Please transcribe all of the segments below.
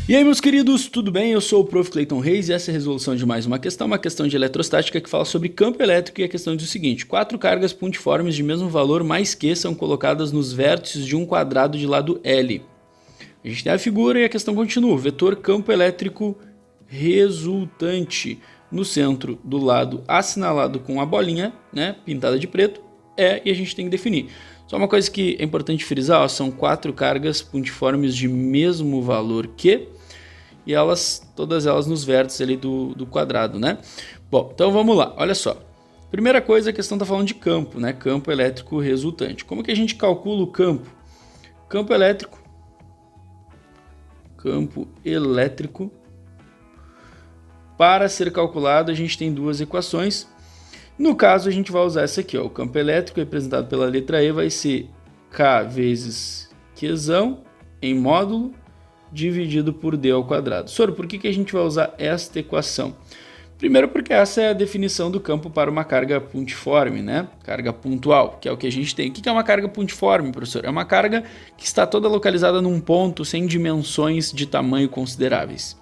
E aí, meus queridos, tudo bem? Eu sou o Prof. Clayton Reis e essa é a resolução de mais uma questão de eletrostática que fala sobre campo elétrico e a questão diz o seguinte: quatro cargas pontiformes de mesmo valor mais que são colocadas nos vértices de um quadrado de lado L. A gente tem a figura e a questão continua. Vetor campo elétrico resultante no centro do lado assinalado com a bolinha, né, pintada de preto, e a gente tem que definir. Só uma coisa que é importante frisar, ó, são quatro cargas pontiformes de mesmo valor que, e todas elas nos vértices ali do quadrado, né? Bom, então vamos lá, olha só. Primeira coisa, a questão está falando de campo, né? Campo elétrico resultante. Como que a gente calcula o campo? Campo elétrico, para ser calculado a gente tem duas equações. No caso a gente vai usar essa aqui, ó. O campo elétrico representado pela letra E vai ser K vezes Qzão em módulo dividido por D ao quadrado. Soro, por que a gente vai usar esta equação? Primeiro porque essa é a definição do campo para uma carga pontiforme, né? Carga pontual, que é o que a gente tem. O que é uma carga pontiforme, professor? É uma carga que está toda localizada num ponto sem dimensões de tamanho consideráveis.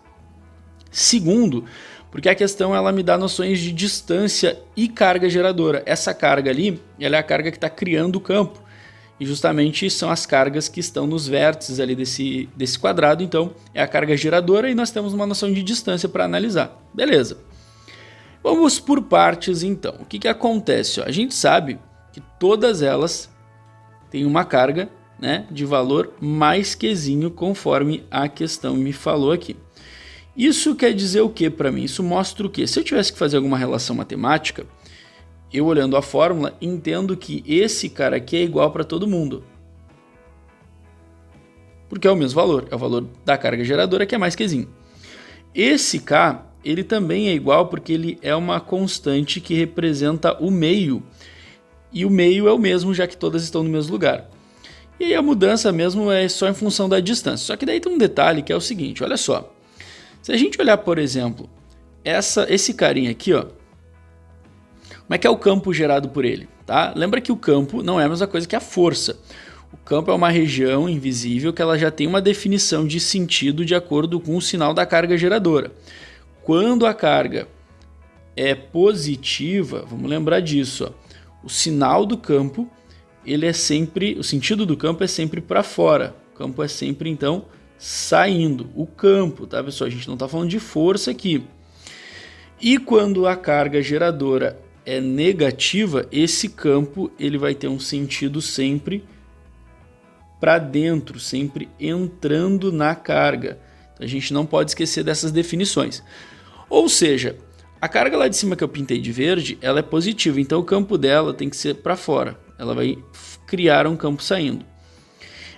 Segundo, porque a questão ela me dá noções de distância e carga geradora. Essa carga ali, ela é a carga que está criando o campo. E justamente são as cargas que estão nos vértices ali desse quadrado. Então é a carga geradora e nós temos uma noção de distância para analisar. Beleza. Vamos por partes então. O que acontece? A gente sabe que todas elas têm uma carga, né, de valor mais quezinho conforme a questão me falou aqui. Isso quer dizer o que para mim? Isso mostra o que? Se eu tivesse que fazer alguma relação matemática, eu olhando a fórmula, entendo que esse cara aqui é igual para todo mundo. Porque é o mesmo valor, é o valor da carga geradora que é mais quezinho. Esse K, ele também é igual porque ele é uma constante que representa o meio. E o meio é o mesmo, já que todas estão no mesmo lugar. E aí a mudança mesmo é só em função da distância. Só que daí tem um detalhe que é o seguinte, olha só. Se a gente olhar, por exemplo, esse carinha aqui, ó, como é que é o campo gerado por ele? Tá? Lembra que o campo não é a mesma coisa que a força. O campo é uma região invisível que ela já tem uma definição de sentido de acordo com o sinal da carga geradora. Quando a carga é positiva, vamos lembrar disso, ó, o sinal do campo, o sentido do campo é sempre para fora. O campo é sempre, então, saindo. O campo, tá, pessoal? A gente não está falando de força aqui. E quando a carga geradora é negativa, esse campo ele vai ter um sentido sempre para dentro, sempre entrando na carga. Então, a gente não pode esquecer dessas definições. Ou seja, a carga lá de cima que eu pintei de verde, ela é positiva, então o campo dela tem que ser para fora. Ela vai criar um campo saindo.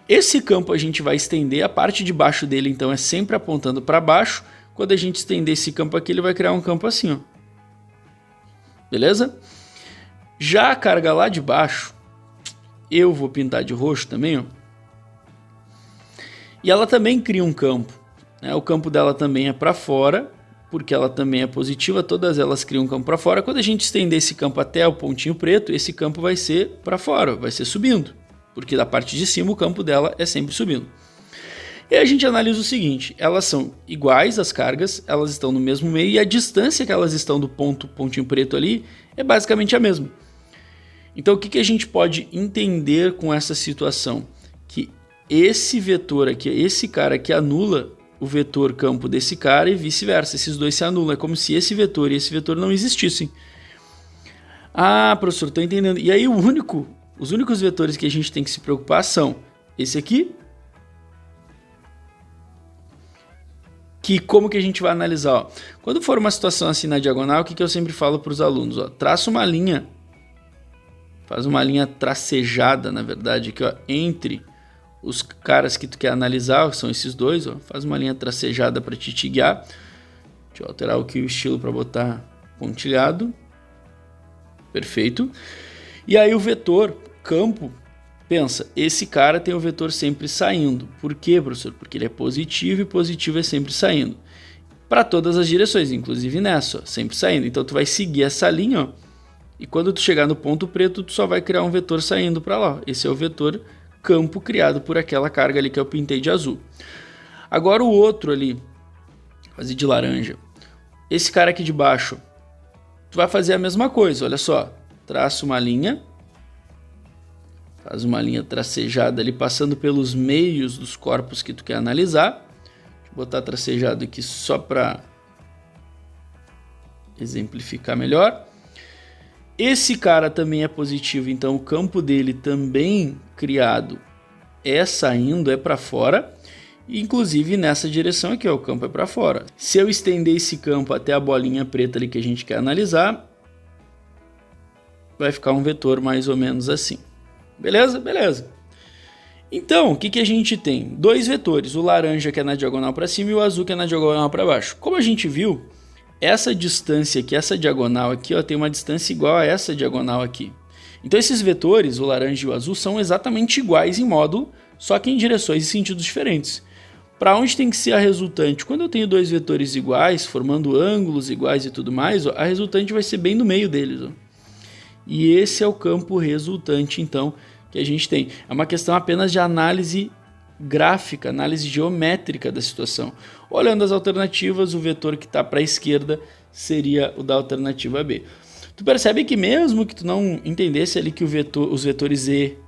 Esse campo a gente vai estender, a parte de baixo dele então é sempre apontando para baixo. Quando a gente estender esse campo aqui, ele vai criar um campo assim, ó. Beleza? Já a carga lá de baixo, eu vou pintar de roxo também, ó. E ela também cria um campo, né? O campo dela também é para fora, porque ela também é positiva, todas elas criam um campo para fora. Quando a gente estender esse campo até o pontinho preto, esse campo vai ser para fora, vai ser subindo, porque da parte de cima o campo dela é sempre subindo. E a gente analisa o seguinte, elas são iguais as cargas, elas estão no mesmo meio e a distância que elas estão do pontinho preto ali é basicamente a mesma. Então o que a gente pode entender com essa situação? Que esse vetor aqui, esse cara aqui anula o vetor campo desse cara e vice-versa, esses dois se anulam, é como se esse vetor e esse vetor não existissem. Ah, professor, estou entendendo. E aí os únicos vetores que a gente tem que se preocupar são esse aqui, que como que a gente vai analisar? Ó, quando for uma situação assim na diagonal, o que eu sempre falo para os alunos? Ó, traça uma linha, faz uma linha tracejada, na verdade, aqui, ó, entre os caras que tu quer analisar, que são esses dois, ó, faz uma linha tracejada para te guiar. Deixa eu alterar aqui o estilo para botar pontilhado. Perfeito. E aí o vetor campo, pensa, esse cara tem o vetor sempre saindo. Por quê, professor? Porque ele é positivo e positivo é sempre saindo. Para todas as direções, inclusive nessa, ó, sempre saindo. Então tu vai seguir essa linha, ó, e quando tu chegar no ponto preto, tu só vai criar um vetor saindo para lá. Esse é o vetor campo criado por aquela carga ali que eu pintei de azul. Agora o outro ali, fazer de laranja. Esse cara aqui de baixo, tu vai fazer a mesma coisa, olha só. Traça uma linha, faz uma linha tracejada ali, passando pelos meios dos corpos que tu quer analisar. Deixa eu botar tracejado aqui só para exemplificar melhor. Esse cara também é positivo, então o campo dele também criado é saindo, é para fora. Inclusive nessa direção aqui, ó, o campo é para fora. Se eu estender esse campo até a bolinha preta ali que a gente quer analisar, vai ficar um vetor mais ou menos assim. Beleza? Beleza. Então, o que a gente tem? Dois vetores, o laranja que é na diagonal para cima e o azul que é na diagonal para baixo. Como a gente viu, essa distância aqui, essa diagonal aqui, ó, tem uma distância igual a essa diagonal aqui. Então esses vetores, o laranja e o azul, são exatamente iguais em módulo, só que em direções e sentidos diferentes. Para onde tem que ser a resultante? Quando eu tenho dois vetores iguais, formando ângulos iguais e tudo mais, ó, a resultante vai ser bem no meio deles. Ó. E esse é o campo resultante, então, que a gente tem. É uma questão apenas de análise gráfica, análise geométrica da situação. Olhando as alternativas, o vetor que está para a esquerda seria o da alternativa B. Tu percebe que mesmo que tu não entendesse ali que os vetores E,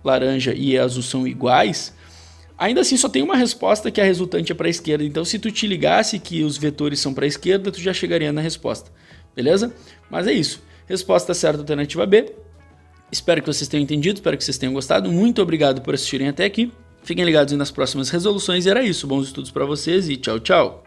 laranja e E azul são iguais, ainda assim só tem uma resposta que a resultante é para a esquerda. Então se tu te ligasse que os vetores são para a esquerda, tu já chegaria na resposta. Beleza? Mas é isso. Resposta certa, alternativa B. Espero que vocês tenham entendido, espero que vocês tenham gostado. Muito obrigado por assistirem até aqui. Fiquem ligados aí nas próximas resoluções. E era isso. Bons estudos para vocês e tchau, tchau.